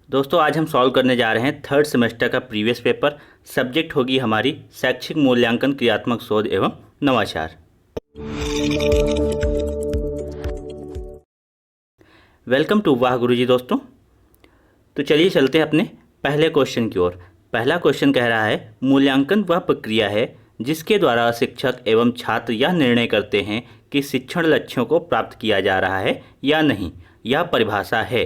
दोस्तों आज हम सॉल्व करने जा रहे हैं थर्ड सेमेस्टर का प्रीवियस पेपर। सब्जेक्ट होगी हमारी शैक्षिक मूल्यांकन, क्रियात्मक शोध एवं नवाचार। वेलकम टू वाह गुरुजी। दोस्तों तो चलिए चलते हैं अपने पहले क्वेश्चन की ओर। पहला क्वेश्चन कह रहा है मूल्यांकन वह प्रक्रिया है जिसके द्वारा शिक्षक एवं छात्र यह निर्णय करते हैं कि शिक्षण लक्ष्यों को प्राप्त किया जा रहा है या नहीं। यह परिभाषा है।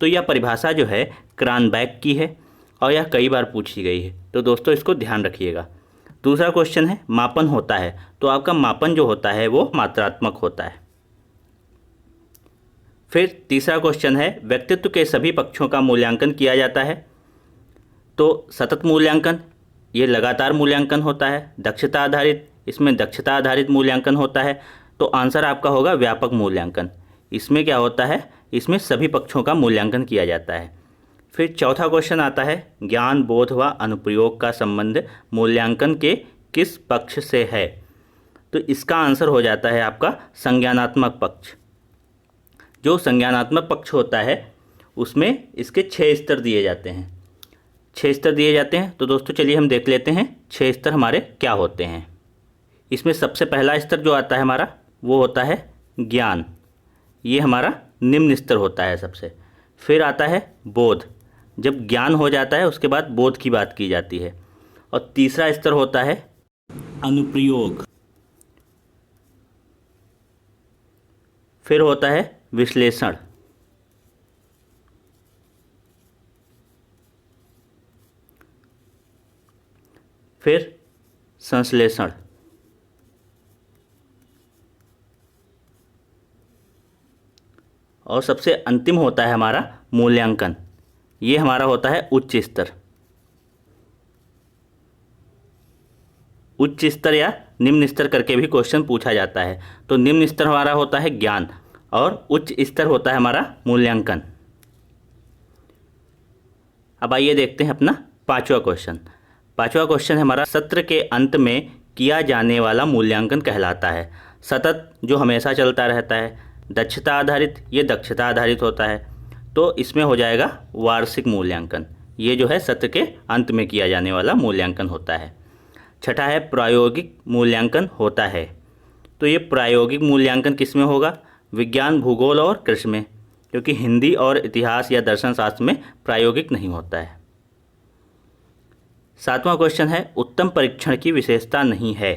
तो यह परिभाषा जो है क्रानबैक की है और यह कई बार पूछी गई है, तो दोस्तों इसको ध्यान रखिएगा। दूसरा क्वेश्चन है मापन होता है, तो आपका मापन जो होता है वो मात्रात्मक होता है। फिर तीसरा क्वेश्चन है व्यक्तित्व के सभी पक्षों का मूल्यांकन किया जाता है, तो सतत मूल्यांकन ये लगातार मूल्यांकन होता है। दक्षता आधारित, इसमें दक्षता आधारित मूल्यांकन होता है। तो आंसर आपका होगा व्यापक मूल्यांकन। इसमें क्या होता है, इसमें सभी पक्षों का मूल्यांकन किया जाता है। फिर चौथा क्वेश्चन आता है ज्ञान, बोध व अनुप्रयोग का संबंध मूल्यांकन के किस पक्ष से है। तो इसका आंसर हो जाता है आपका संज्ञानात्मक पक्ष। जो संज्ञानात्मक पक्ष होता है उसमें इसके 6 स्तर दिए जाते हैं। 6 स्तर दिए जाते हैं। तो दोस्तों चलिए हम देख लेते हैं 6 स्तर हमारे क्या होते हैं। इसमें सबसे पहला स्तर जो आता है हमारा वो होता है ज्ञान। ये हमारा निम्न स्तर होता है सबसे। फिर आता है बोध। जब ज्ञान हो जाता है उसके बाद बोध की बात की जाती है। और तीसरा स्तर होता है अनुप्रयोग। फिर होता है विश्लेषण। फिर संश्लेषण। और सबसे अंतिम होता है हमारा मूल्यांकन। ये हमारा होता है उच्च स्तर। उच्च स्तर या निम्न स्तर करके भी क्वेश्चन पूछा जाता है। तो निम्न स्तर हमारा होता है ज्ञान और उच्च स्तर होता है हमारा मूल्यांकन। अब आइए देखते हैं अपना पांचवा क्वेश्चन। पांचवा क्वेश्चन हमारा सत्र के अंत में किया जाने वाला मूल्यांकन कहलाता है। सतत जो हमेशा चलता रहता है। दक्षता आधारित, ये दक्षता आधारित होता है। तो इसमें हो जाएगा वार्षिक मूल्यांकन। ये जो है सत्र के अंत में किया जाने वाला मूल्यांकन होता है। छठा है प्रायोगिक मूल्यांकन होता है। तो ये प्रायोगिक मूल्यांकन किस में होगा, विज्ञान, भूगोल और कृषि में, क्योंकि हिंदी और इतिहास या दर्शन शास्त्र में प्रायोगिक नहीं होता है। सातवां क्वेश्चन है उत्तम परीक्षण की विशेषता नहीं है।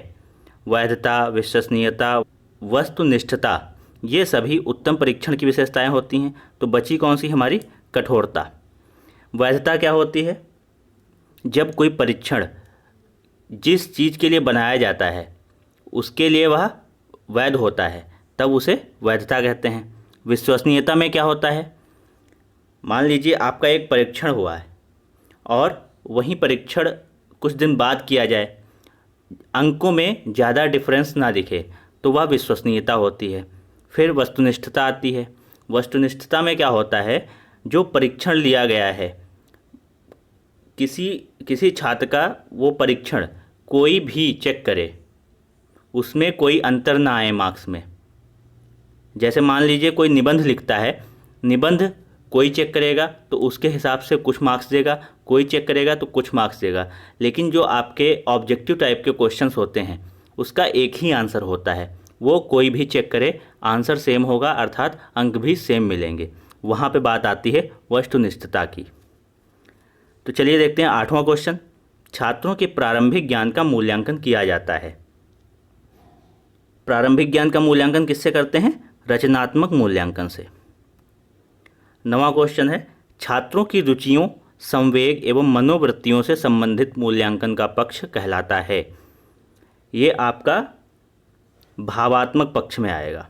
वैधता, विश्वसनीयता, वस्तुनिष्ठता, ये सभी उत्तम परीक्षण की विशेषताएं होती हैं। तो बची कौन सी हमारी, कठोरता। वैधता क्या होती है, जब कोई परीक्षण जिस चीज़ के लिए बनाया जाता है उसके लिए वह वैध होता है तब उसे वैधता कहते हैं। विश्वसनीयता में क्या होता है, मान लीजिए आपका एक परीक्षण हुआ है और वही परीक्षण कुछ दिन बाद किया जाए, अंकों में ज़्यादा डिफरेंस ना दिखे, तो वह विश्वसनीयता होती है। फिर वस्तुनिष्ठता आती है। वस्तुनिष्ठता में क्या होता है, जो परीक्षण लिया गया है, किसी छात्र का वो परीक्षण कोई भी चेक करे, उसमें कोई अंतर ना आए मार्क्स में। जैसे मान लीजिए कोई निबंध लिखता है, निबंध कोई चेक करेगा तो उसके हिसाब से कुछ मार्क्स देगा, कोई चेक करेगा तो कुछ मार्क्स देगा। लेकिन जो आपके ऑब्जेक्टिव टाइप के क्वेश्चंस होते हैं उसका एक ही आंसर होता है, वो कोई भी चेक करे आंसर सेम होगा, अर्थात अंक भी सेम मिलेंगे। वहाँ पे बात आती है वस्तुनिष्ठता की। तो चलिए देखते हैं आठवां क्वेश्चन। छात्रों के प्रारंभिक ज्ञान का मूल्यांकन किया जाता है। प्रारंभिक ज्ञान का मूल्यांकन किससे करते हैं, रचनात्मक मूल्यांकन से। नवां क्वेश्चन है छात्रों की रुचियों, संवेग एवं मनोवृत्तियों से संबंधित मूल्यांकन का पक्ष कहलाता है। ये आपका भावात्मक पक्ष में आएगा।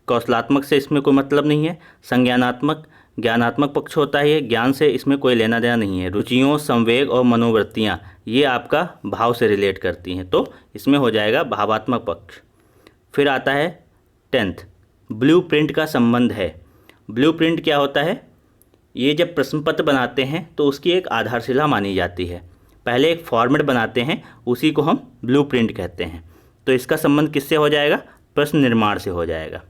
कौशलात्मक से इसमें कोई मतलब नहीं है। संज्ञानात्मक, ज्ञानात्मक पक्ष होता है, ये ज्ञान से इसमें कोई लेना देना नहीं है। रुचियों, संवेग और मनोवृत्तियाँ ये आपका भाव से रिलेट करती हैं, तो इसमें हो जाएगा भावात्मक पक्ष। फिर आता है 10th, ब्लूप्रिंट का संबंध है। ब्लूप्रिंट क्या होता है, ये जब प्रश्न पत्र बनाते हैं तो उसकी एक आधारशिला मानी जाती है। पहले एक फॉर्मेट बनाते हैं, उसी को हम ब्लूप्रिंट कहते हैं। तो इसका संबंध किससे हो जाएगा, प्रश्न निर्माण से हो जाएगा।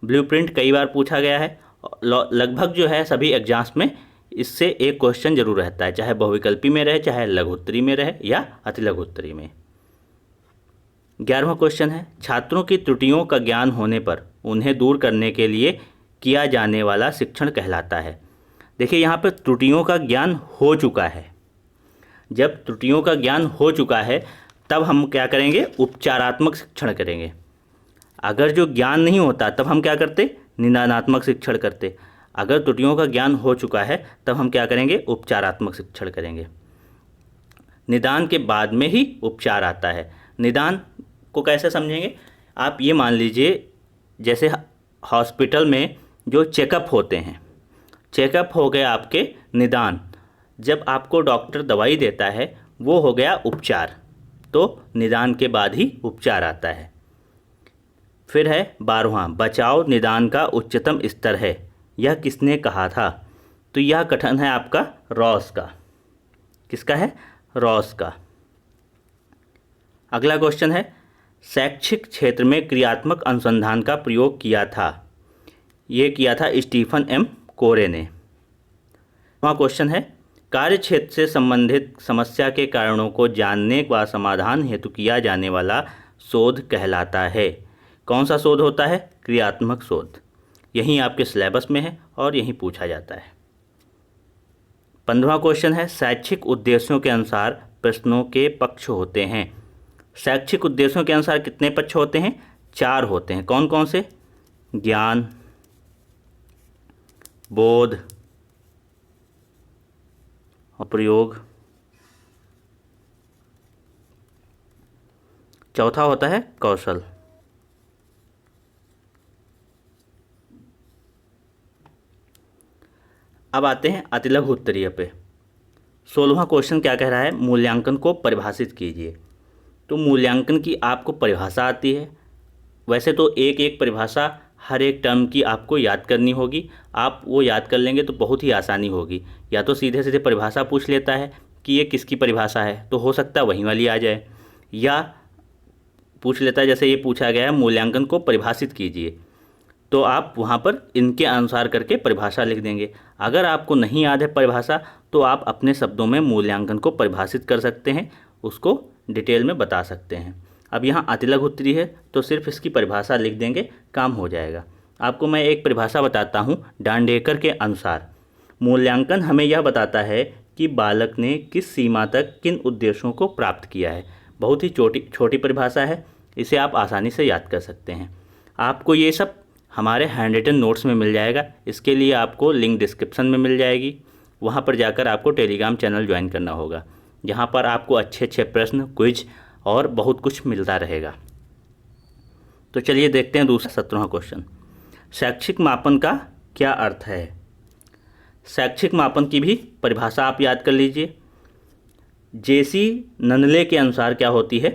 ब्लूप्रिंट कई बार पूछा गया है लगभग जो है सभी एग्जाम्स में इससे एक क्वेश्चन जरूर रहता है, चाहे बहुविकल्पी में रहे, चाहे लघुत्तरी में रहे या अति लघुत्तरी में। 11वां क्वेश्चन है, छात्रों की त्रुटियों का ज्ञान होने पर उन्हें दूर करने के लिए किया जाने वाला शिक्षण कहलाता है। देखिए यहाँ पर त्रुटियों का ज्ञान हो चुका है। जब त्रुटियों का ज्ञान हो चुका है तब हम क्या करेंगे, उपचारात्मक शिक्षण करेंगे। अगर जो ज्ञान नहीं होता तब हम क्या करते, निदानात्मक शिक्षण करते। अगर त्रुटियों का ज्ञान हो चुका है तब हम क्या करेंगे, उपचारात्मक शिक्षण करेंगे। निदान के बाद में ही उपचार आता है। निदान को कैसे समझेंगे, आप ये मान लीजिए जैसे हॉस्पिटल में जो चेकअप होते हैं, चेकअप हो गया आपके निदान। जब आपको डॉक्टर दवाई देता है वो हो गया उपचार, तो निदान के बाद ही उपचार आता है। फिर है 12वां, बचाव निदान का उच्चतम स्तर है, यह किसने कहा था। तो यह कथन है आपका रॉस का। किसका है, रॉस का। अगला क्वेश्चन है, शैक्षिक क्षेत्र में क्रियात्मक अनुसंधान का प्रयोग किया था। ये किया था स्टीफन एम कोरे ने। वहाँ क्वेश्चन है, कार्य क्षेत्र से संबंधित समस्या के कारणों को जानने व समाधान हेतु किया जाने वाला शोध कहलाता है। कौन सा शोध होता है, क्रियात्मक शोध। यही आपके सिलेबस में है और यही पूछा जाता है। 15वां क्वेश्चन है, शैक्षिक उद्देश्यों के अनुसार प्रश्नों के पक्ष होते हैं। शैक्षिक उद्देश्यों के अनुसार कितने पक्ष होते हैं, 4 होते हैं। कौन कौन से, ज्ञान, बोध और प्रयोग। चौथा होता है कौशल। अब आते हैं अतिलघु उत्तरीय पे। 16वां क्वेश्चन क्या कह रहा है, मूल्यांकन को परिभाषित कीजिए। तो मूल्यांकन की आपको परिभाषा आती है। वैसे तो एक एक परिभाषा हर एक टर्म की आपको याद करनी होगी। आप वो याद कर लेंगे तो बहुत ही आसानी होगी। या तो सीधे सीधे परिभाषा पूछ लेता है कि ये किसकी परिभाषा है, तो हो सकता है वहीं वाली आ जाए, या पूछ लेता है जैसे ये पूछा गया है, मूल्यांकन को परिभाषित कीजिए, तो आप वहाँ पर इनके अनुसार करके परिभाषा लिख देंगे। अगर आपको नहीं याद है परिभाषा तो आप अपने शब्दों में मूल्यांकन को परिभाषित कर सकते हैं, उसको डिटेल में बता सकते हैं। अब यहाँ अतिलघु उत्तरीय है तो सिर्फ इसकी परिभाषा लिख देंगे, काम हो जाएगा। आपको मैं एक परिभाषा बताता हूँ डांडेकर के अनुसार। मूल्यांकन हमें यह बताता है कि बालक ने किस सीमा तक किन उद्देश्यों को प्राप्त किया है। बहुत ही छोटी परिभाषा है, इसे आप आसानी से याद कर सकते हैं। आपको ये सब हमारे हैंड रिटन नोट्स में मिल जाएगा। इसके लिए आपको लिंक डिस्क्रिप्शन में मिल जाएगी, वहाँ पर जाकर आपको टेलीग्राम चैनल ज्वाइन करना होगा, जहाँ पर आपको अच्छे अच्छे प्रश्न, क्विज और बहुत कुछ मिलता रहेगा। तो चलिए देखते हैं दूसरा 17वां क्वेश्चन, शैक्षिक मापन का क्या अर्थ है। शैक्षिक मापन की भी परिभाषा आप याद कर लीजिए। जेसी ननले के अनुसार क्या होती है,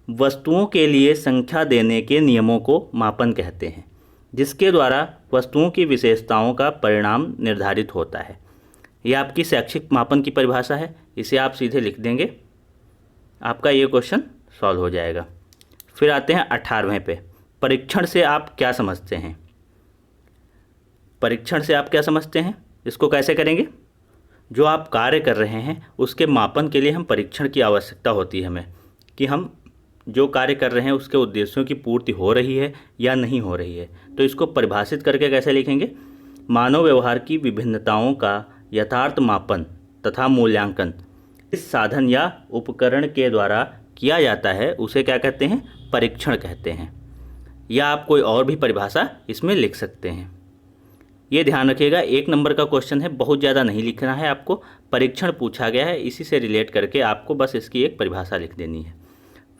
वस्तुओं के लिए संख्या देने के नियमों को मापन कहते हैं, जिसके द्वारा वस्तुओं की विशेषताओं का परिणाम निर्धारित होता है। यह आपकी शैक्षिक मापन की परिभाषा है, इसे आप सीधे लिख देंगे, आपका ये क्वेश्चन सॉल्व हो जाएगा। फिर आते हैं 18वें पे, परीक्षण से आप क्या समझते हैं। परीक्षण से आप क्या समझते हैं, इसको कैसे करेंगे, जो आप कार्य कर रहे हैं उसके मापन के लिए हम परीक्षण की आवश्यकता होती है हमें, कि हम जो कार्य कर रहे हैं उसके उद्देश्यों की पूर्ति हो रही है या नहीं हो रही है। तो इसको परिभाषित करके कैसे लिखेंगे, मानव व्यवहार की विभिन्नताओं का यथार्थ मापन तथा मूल्यांकन इस साधन या उपकरण के द्वारा किया जाता है, उसे क्या कहते हैं, परीक्षण कहते हैं। या आप कोई और भी परिभाषा इसमें लिख सकते हैं। ये ध्यान रखिएगा, 1 नंबर का क्वेश्चन है, बहुत ज़्यादा नहीं लिखना है आपको, परीक्षण पूछा गया है, इसी से रिलेट करके आपको बस इसकी एक परिभाषा लिख देनी है।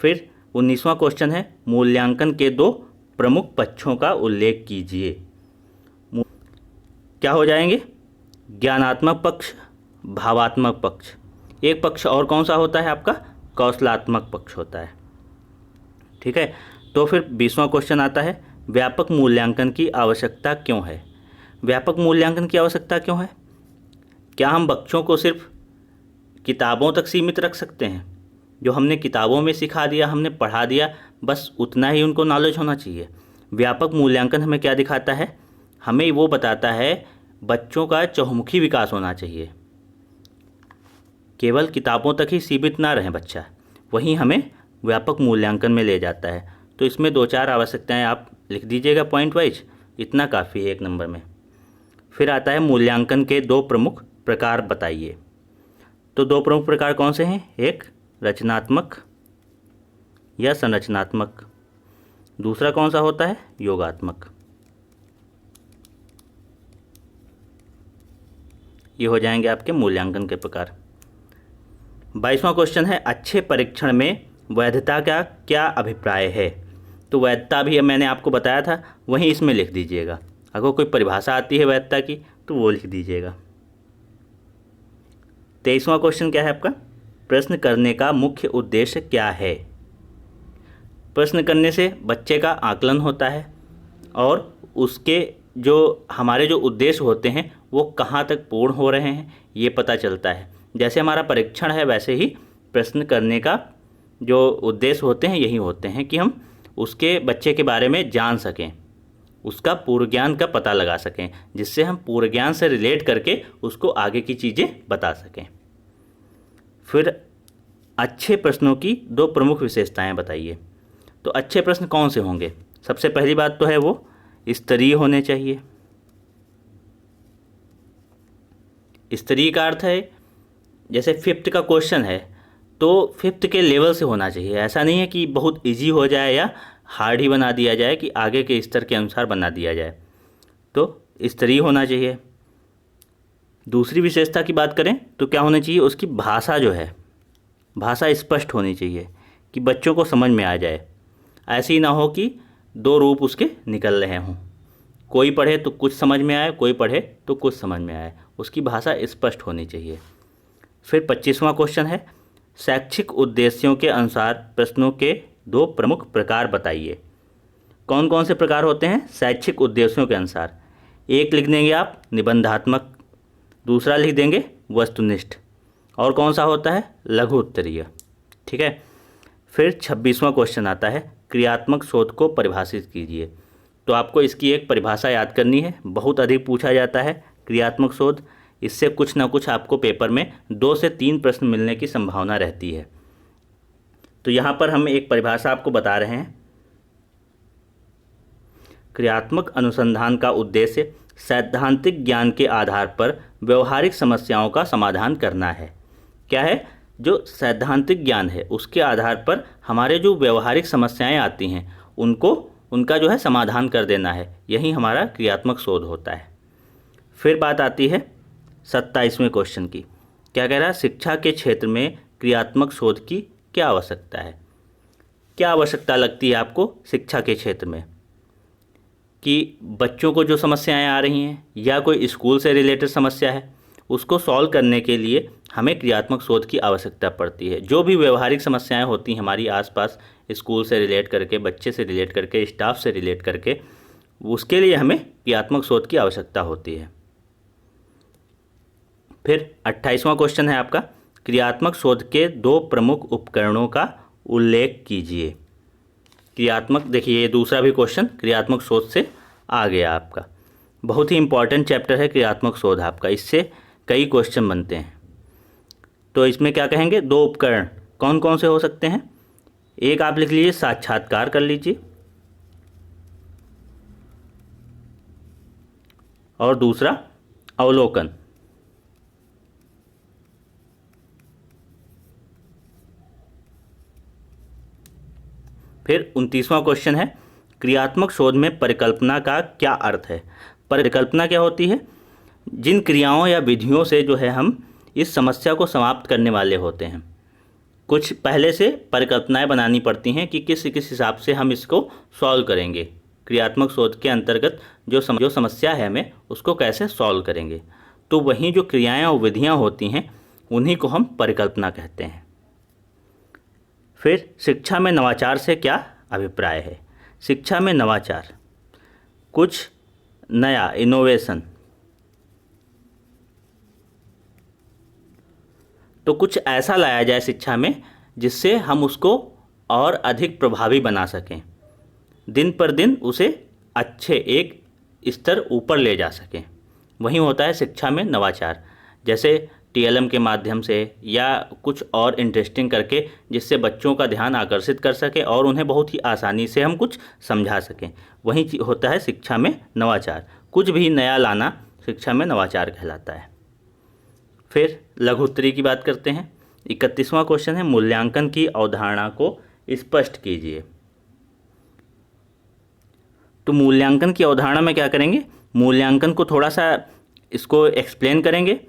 फिर 19वां क्वेश्चन है, मूल्यांकन के 2 प्रमुख पक्षों का उल्लेख कीजिए। क्या हो जाएंगे, ज्ञानात्मक पक्ष, भावात्मक पक्ष। एक पक्ष और कौन सा होता है आपका, कौशलात्मक पक्ष होता है। ठीक है, तो फिर 20वां क्वेश्चन आता है, व्यापक मूल्यांकन की आवश्यकता क्यों है। व्यापक मूल्यांकन की आवश्यकता क्यों है, क्या हम बच्चों को सिर्फ किताबों तक सीमित रख सकते हैं, जो हमने किताबों में सिखा दिया, हमने पढ़ा दिया, बस उतना ही उनको नॉलेज होना चाहिए। व्यापक मूल्यांकन हमें क्या दिखाता है, हमें वो बताता है बच्चों का चहुमुखी विकास होना चाहिए, केवल किताबों तक ही सीमित ना रहे बच्चा, वहीं हमें व्यापक मूल्यांकन में ले जाता है। तो इसमें 2-4 आवश्यकताएं आप लिख दीजिएगा पॉइंट वाइज, इतना काफ़ी है 1 नंबर में। फिर आता है मूल्यांकन के 2 प्रमुख प्रकार बताइए। तो 2 प्रमुख प्रकार कौन से हैं? एक रचनात्मक या संरचनात्मक, दूसरा कौन सा होता है? योगात्मक। ये हो जाएंगे आपके मूल्यांकन के प्रकार। 22वां क्वेश्चन है, अच्छे परीक्षण में वैधता का क्या अभिप्राय है? तो वैधता भी मैंने आपको बताया था, वहीं इसमें लिख दीजिएगा। अगर कोई परिभाषा आती है वैधता की तो वो लिख दीजिएगा। 23वां क्वेश्चन क्या है आपका? प्रश्न करने का मुख्य उद्देश्य क्या है? प्रश्न करने से बच्चे का आकलन होता है और उसके जो हमारे जो उद्देश्य होते हैं वो कहाँ तक पूर्ण हो रहे हैं ये पता चलता है। जैसे हमारा परीक्षण है वैसे ही प्रश्न करने का जो उद्देश्य होते हैं यही होते हैं कि हम उसके बच्चे के बारे में जान सकें, उसका पूर्व ज्ञान का पता लगा सकें, जिससे हम पूर्व ज्ञान से रिलेट करके उसको आगे की चीज़ें बता सकें। फिर अच्छे प्रश्नों की 2 प्रमुख विशेषताएं बताइए। तो अच्छे प्रश्न कौन से होंगे? सबसे पहली बात तो है वो स्तरीय होने चाहिए। स्तरीय का अर्थ है जैसे 5th का क्वेश्चन है तो 5th के लेवल से होना चाहिए। ऐसा नहीं है कि बहुत इजी हो जाए या हार्ड ही बना दिया जाए, कि आगे के स्तर के अनुसार बना दिया जाए। तो स्तरीय होना चाहिए। दूसरी विशेषता की बात करें तो क्या होना चाहिए? उसकी भाषा जो है, भाषा स्पष्ट होनी चाहिए कि बच्चों को समझ में आ जाए। ऐसे ही ना हो कि 2 रूप उसके निकल रहे हों, कोई पढ़े तो कुछ समझ में आए, कोई पढ़े तो कुछ समझ में आए। उसकी भाषा स्पष्ट होनी चाहिए। फिर 25वां क्वेश्चन है, शैक्षिक उद्देश्यों के अनुसार प्रश्नों के 2 प्रमुख प्रकार बताइए। कौन कौन से प्रकार होते हैं शैक्षिक उद्देश्यों के अनुसार? एक लिख देंगे आप निबंधात्मक, दूसरा लिख देंगे वस्तुनिष्ठ, और कौन सा होता है? लघु उत्तरीय। ठीक है। फिर 26वां क्वेश्चन आता है, क्रियात्मक शोध को परिभाषित कीजिए। तो आपको इसकी एक परिभाषा याद करनी है। बहुत अधिक पूछा जाता है क्रियात्मक शोध, इससे कुछ ना कुछ आपको पेपर में 2 से 3 प्रश्न मिलने की संभावना रहती है। तो यहाँ पर हम एक परिभाषा आपको बता रहे हैं। क्रियात्मक अनुसंधान का उद्देश्य सैद्धांतिक ज्ञान के आधार पर व्यवहारिक समस्याओं का समाधान करना है। क्या है? जो सैद्धांतिक ज्ञान है उसके आधार पर हमारे जो व्यवहारिक समस्याएं आती हैं उनका जो है समाधान कर देना है। यही हमारा क्रियात्मक शोध होता है। फिर बात आती है 27वें क्वेश्चन की। क्या कह रहा है? शिक्षा के क्षेत्र में क्रियात्मक शोध की क्या आवश्यकता है? क्या आवश्यकता लगती है आपको शिक्षा के क्षेत्र में? कि बच्चों को जो समस्याएं आ रही हैं या कोई स्कूल से रिलेटेड समस्या है उसको सॉल्व करने के लिए हमें क्रियात्मक शोध की आवश्यकता पड़ती है। जो भी व्यवहारिक समस्याएं होती हैं हमारी आसपास, स्कूल से रिलेट करके, बच्चे से रिलेट करके, स्टाफ से रिलेट करके, उसके लिए हमें क्रियात्मक शोध की आवश्यकता होती है। फिर 28वां क्वेश्चन है आपका, क्रियात्मक शोध के 2 प्रमुख उपकरणों का उल्लेख कीजिए। क्रियात्मक, देखिए ये दूसरा भी क्वेश्चन क्रियात्मक शोध से आ गया आपका। बहुत ही इंपॉर्टेंट चैप्टर है क्रियात्मक शोध आपका, इससे कई क्वेश्चन बनते हैं। तो इसमें क्या कहेंगे? 2 उपकरण कौन कौन से हो सकते हैं? एक आप लिख लीजिए साक्षात्कार कर लीजिए, और दूसरा अवलोकन। फिर 29वां क्वेश्चन है, क्रियात्मक शोध में परिकल्पना का क्या अर्थ है? परिकल्पना क्या होती है? जिन क्रियाओं या विधियों से जो है हम इस समस्या को समाप्त करने वाले होते हैं, कुछ पहले से परिकल्पनाएं बनानी पड़ती हैं कि किस किस हिसाब से हम इसको सॉल्व करेंगे। क्रियात्मक शोध के अंतर्गत जो समस्या है हमें उसको कैसे सॉल्व करेंगे। तो वहीं जो क्रियाएं और विधियां होती हैं उन्हीं को हम परिकल्पना कहते हैं। फिर शिक्षा में नवाचार से क्या अभिप्राय है? शिक्षा में नवाचार, कुछ नया, इनोवेशन। तो कुछ ऐसा लाया जाए शिक्षा में जिससे हम उसको और अधिक प्रभावी बना सकें, दिन पर दिन उसे अच्छे एक स्तर ऊपर ले जा सकें। वहीं होता है शिक्षा में नवाचार, जैसे टीएलएम के माध्यम से या कुछ और इंटरेस्टिंग करके, जिससे बच्चों का ध्यान आकर्षित कर सके और उन्हें बहुत ही आसानी से हम कुछ समझा सकें। वहीं होता है शिक्षा में नवाचार, कुछ भी नया लाना शिक्षा में नवाचार कहलाता है। फिर लघु उत्तरी की बात करते हैं। 31वां क्वेश्चन है, मूल्यांकन की अवधारणा को स्पष्ट कीजिए। तो मूल्यांकन की अवधारणा में क्या करेंगे, मूल्यांकन को थोड़ा सा इसको एक्सप्लेन करेंगे,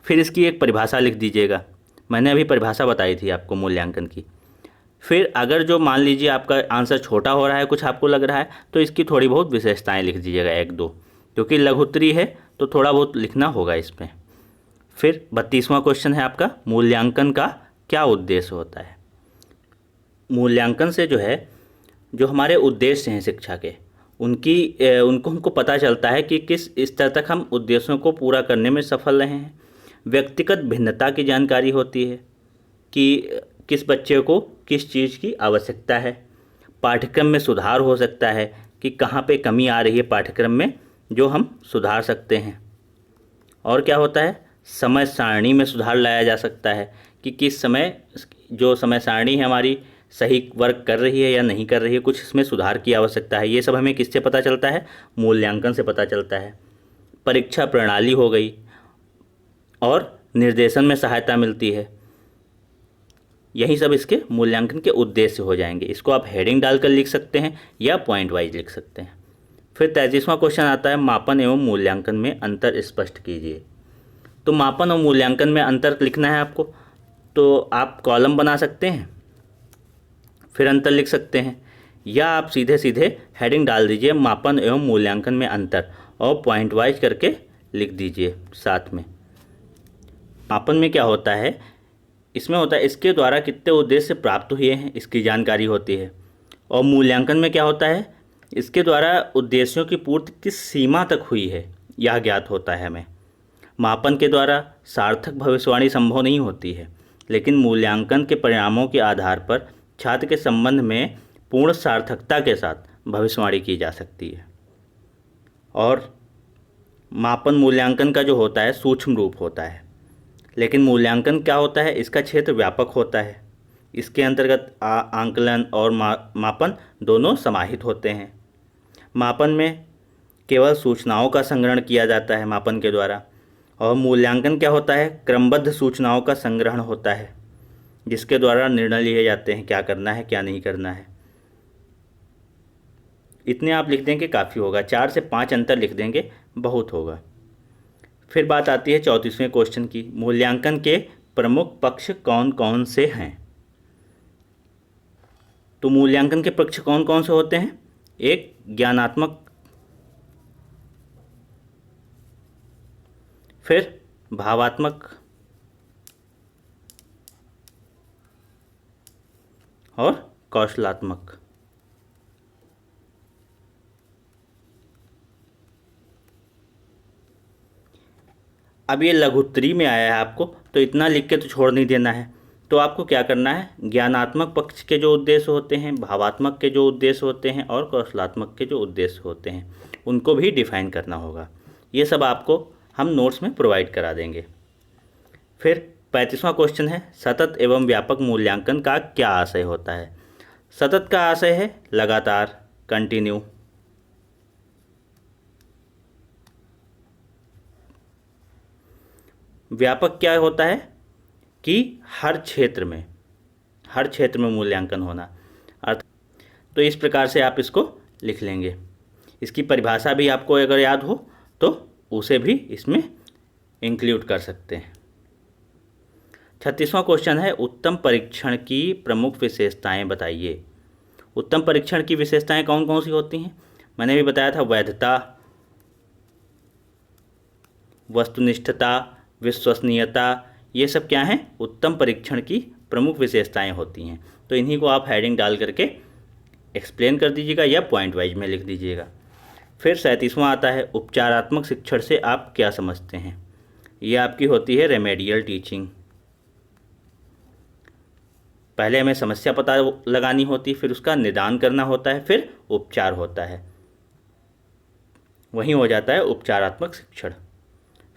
फिर इसकी एक परिभाषा लिख दीजिएगा। मैंने अभी परिभाषा बताई थी आपको मूल्यांकन की। फिर अगर जो मान लीजिए आपका आंसर छोटा हो रहा है, कुछ आपको लग रहा है, तो इसकी थोड़ी बहुत विशेषताएं लिख दीजिएगा, 1-2, क्योंकि लघुत्तरी है तो थोड़ा बहुत लिखना होगा इसमें। फिर 32वां क्वेश्चन है आपका, मूल्यांकन का क्या उद्देश्य होता है। मूल्यांकन से जो है, जो हमारे उद्देश्य हैं शिक्षा के, उनको हमको पता चलता है कि किस स्तर तक हम उद्देश्यों को पूरा करने में सफल रहे हैं। व्यक्तिगत भिन्नता की जानकारी होती है कि किस बच्चे को किस चीज़ की आवश्यकता है। पाठ्यक्रम में सुधार हो सकता है कि कहाँ पे कमी आ रही है पाठ्यक्रम में, जो हम सुधार सकते हैं। और क्या होता है, समय सारणी में सुधार लाया जा सकता है कि किस समय जो समय सारणी है हमारी सही वर्क कर रही है या नहीं कर रही है, कुछ इसमें सुधार की आवश्यकता है। ये सब हमें किससे पता चलता है, मूल्यांकन से पता चलता है। परीक्षा प्रणाली हो गई, और निर्देशन में सहायता मिलती है। यही सब इसके मूल्यांकन के उद्देश्य हो जाएंगे। इसको आप हेडिंग डालकर लिख सकते हैं या पॉइंट वाइज लिख सकते हैं। फिर 33वां क्वेश्चन आता है, मापन एवं मूल्यांकन में अंतर स्पष्ट कीजिए। तो मापन और मूल्यांकन में अंतर लिखना है आपको, तो आप कॉलम बना सकते हैं, फिर अंतर लिख सकते हैं, या आप सीधे सीधे हेडिंग डाल दीजिए मापन एवं मूल्यांकन में अंतर, और पॉइंट वाइज करके लिख दीजिए साथ में। मापन में क्या होता है, इसमें होता है इसके द्वारा कितने उद्देश्य प्राप्त हुए हैं, इसकी जानकारी होती है। और मूल्यांकन में क्या होता है, इसके द्वारा उद्देश्यों की पूर्ति किस सीमा तक हुई है यह ज्ञात होता है हमें। मापन के द्वारा सार्थक भविष्यवाणी संभव नहीं होती है, लेकिन मूल्यांकन के परिणामों के आधार पर छात्र के संबंध में पूर्ण सार्थकता के साथ भविष्यवाणी की जा सकती है। और मापन मूल्यांकन का जो होता है सूक्ष्म रूप होता है, लेकिन मूल्यांकन क्या होता है, इसका क्षेत्र व्यापक होता है। इसके अंतर्गत आंकलन और मापन दोनों समाहित होते हैं। मापन में केवल सूचनाओं का संग्रहण किया जाता है मापन के द्वारा, और मूल्यांकन क्या होता है, क्रमबद्ध सूचनाओं का संग्रहण होता है, जिसके द्वारा निर्णय लिए जाते हैं क्या करना है क्या नहीं करना है। इतने आप लिख देंगे काफ़ी होगा, 4 से 5 अंतर लिख देंगे बहुत होगा। फिर बात आती है 34वें क्वेश्चन की, मूल्यांकन के प्रमुख पक्ष कौन कौन से हैं। तो मूल्यांकन के पक्ष कौन कौन से होते हैं, एक ज्ञानात्मक, फिर भावात्मक और कौशलात्मक। अब ये लघुत्तरी में आया है आपको, तो इतना लिख के तो छोड़ नहीं देना है। तो आपको क्या करना है, ज्ञानात्मक पक्ष के जो उद्देश्य होते हैं, भावात्मक के जो उद्देश्य होते हैं और कौशलात्मक के जो उद्देश्य होते हैं, उनको भी डिफाइन करना होगा। ये सब आपको हम नोट्स में प्रोवाइड करा देंगे। फिर 35वां क्वेश्चन है, सतत एवं व्यापक मूल्यांकन का क्या आशय होता है। सतत का आशय है लगातार, कंटिन्यू। व्यापक क्या होता है कि हर क्षेत्र में मूल्यांकन होना। अर्थ तो इस प्रकार से आप इसको लिख लेंगे। इसकी परिभाषा भी आपको अगर याद हो तो उसे भी इसमें इंक्लूड कर सकते हैं। 36वां क्वेश्चन है, उत्तम परीक्षण की प्रमुख विशेषताएं बताइए। उत्तम परीक्षण की विशेषताएं कौन कौन सी होती हैं, मैंने भी बताया था, वैधता, वस्तुनिष्ठता, विश्वसनीयता, ये सब क्या हैं, उत्तम परीक्षण की प्रमुख विशेषताएं होती हैं। तो इन्हीं को आप हेडिंग डाल करके एक्सप्लेन कर दीजिएगा या पॉइंट वाइज में लिख दीजिएगा। फिर 37वां आता है, उपचारात्मक शिक्षण से आप क्या समझते हैं। ये आपकी होती है रेमेडियल टीचिंग। पहले हमें समस्या पता लगानी होती है, फिर उसका निदान करना होता है, फिर उपचार होता है। वहीं हो जाता है उपचारात्मक शिक्षण।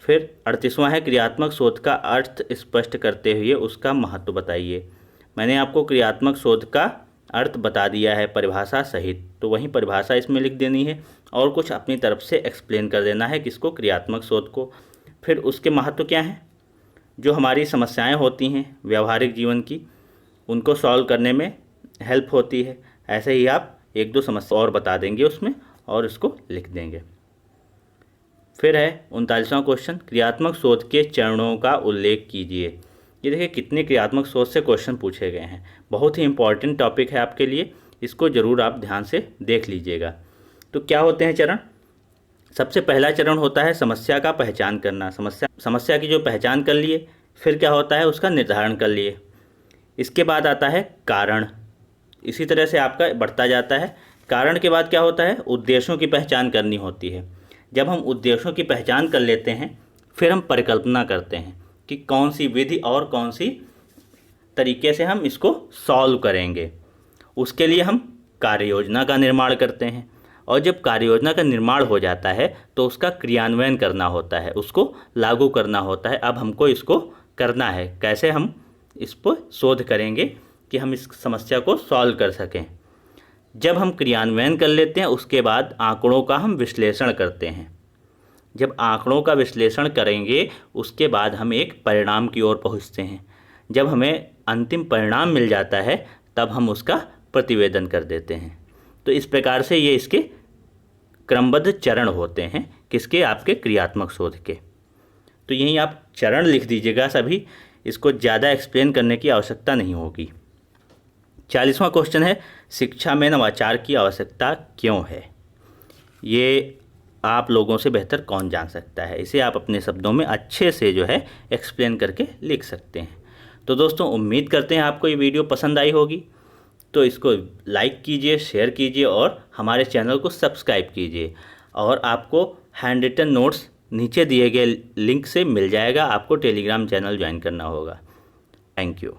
फिर 38वां है क्रियात्मक शोध का अर्थ स्पष्ट करते हुए उसका महत्व बताइए। मैंने आपको क्रियात्मक शोध का अर्थ बता दिया है परिभाषा सहित, तो वहीं परिभाषा इसमें लिख देनी है और कुछ अपनी तरफ से एक्सप्लेन कर देना है किसको, क्रियात्मक शोध को। फिर उसके महत्व क्या हैं, जो हमारी समस्याएं होती हैं व्यवहारिक जीवन की, उनको सॉल्व करने में हेल्प होती है। ऐसे ही आप 1-2 समस्या और बता देंगे उसमें और इसको लिख देंगे। फिर है 39वां क्वेश्चन, क्रियात्मक शोध के चरणों का उल्लेख कीजिए। ये देखिए कितने क्रियात्मक शोध से क्वेश्चन पूछे गए हैं, बहुत ही इंपॉर्टेंट टॉपिक है आपके लिए, इसको ज़रूर आप ध्यान से देख लीजिएगा। तो क्या होते हैं चरण, सबसे पहला चरण होता है समस्या का पहचान करना। समस्या की जो पहचान कर लिए, फिर क्या होता है उसका निर्धारण कर लिए। इसके बाद आता है कारण, इसी तरह से आपका बढ़ता जाता है। कारण के बाद क्या होता है, उद्देश्यों की पहचान करनी होती है। जब हम उद्देश्यों की पहचान कर लेते हैं फिर हम परिकल्पना करते हैं कि कौन सी विधि और कौन सी तरीके से हम इसको सॉल्व करेंगे। उसके लिए हम कार्य योजना का निर्माण करते हैं और जब कार्य योजना का निर्माण हो जाता है तो उसका क्रियान्वयन करना होता है, उसको लागू करना होता है। अब हमको इसको करना है, कैसे हम इस पर शोध करेंगे कि हम इस समस्या को सॉल्व कर सकें। जब हम क्रियान्वयन कर लेते हैं उसके बाद आंकड़ों का हम विश्लेषण करते हैं। जब आंकड़ों का विश्लेषण करेंगे उसके बाद हम एक परिणाम की ओर पहुंचते हैं। जब हमें अंतिम परिणाम मिल जाता है तब हम उसका प्रतिवेदन कर देते हैं। तो इस प्रकार से ये इसके क्रमबद्ध चरण होते हैं, किसके, आपके क्रियात्मक शोध के। तो यहीं आप चरण लिख दीजिएगा सभी, इसको ज़्यादा एक्सप्लेन करने की आवश्यकता नहीं होगी। 40वां क्वेश्चन है शिक्षा में नवाचार की आवश्यकता क्यों है। ये आप लोगों से बेहतर कौन जान सकता है, इसे आप अपने शब्दों में अच्छे से जो है एक्सप्लेन करके लिख सकते हैं। तो दोस्तों उम्मीद करते हैं आपको ये वीडियो पसंद आई होगी, तो इसको लाइक कीजिए, शेयर कीजिए और हमारे चैनल को सब्सक्राइब कीजिए। और आपको हैंड रिटन नोट्स नीचे दिए गए लिंक से मिल जाएगा, आपको टेलीग्राम चैनल ज्वाइन करना होगा। Thank you.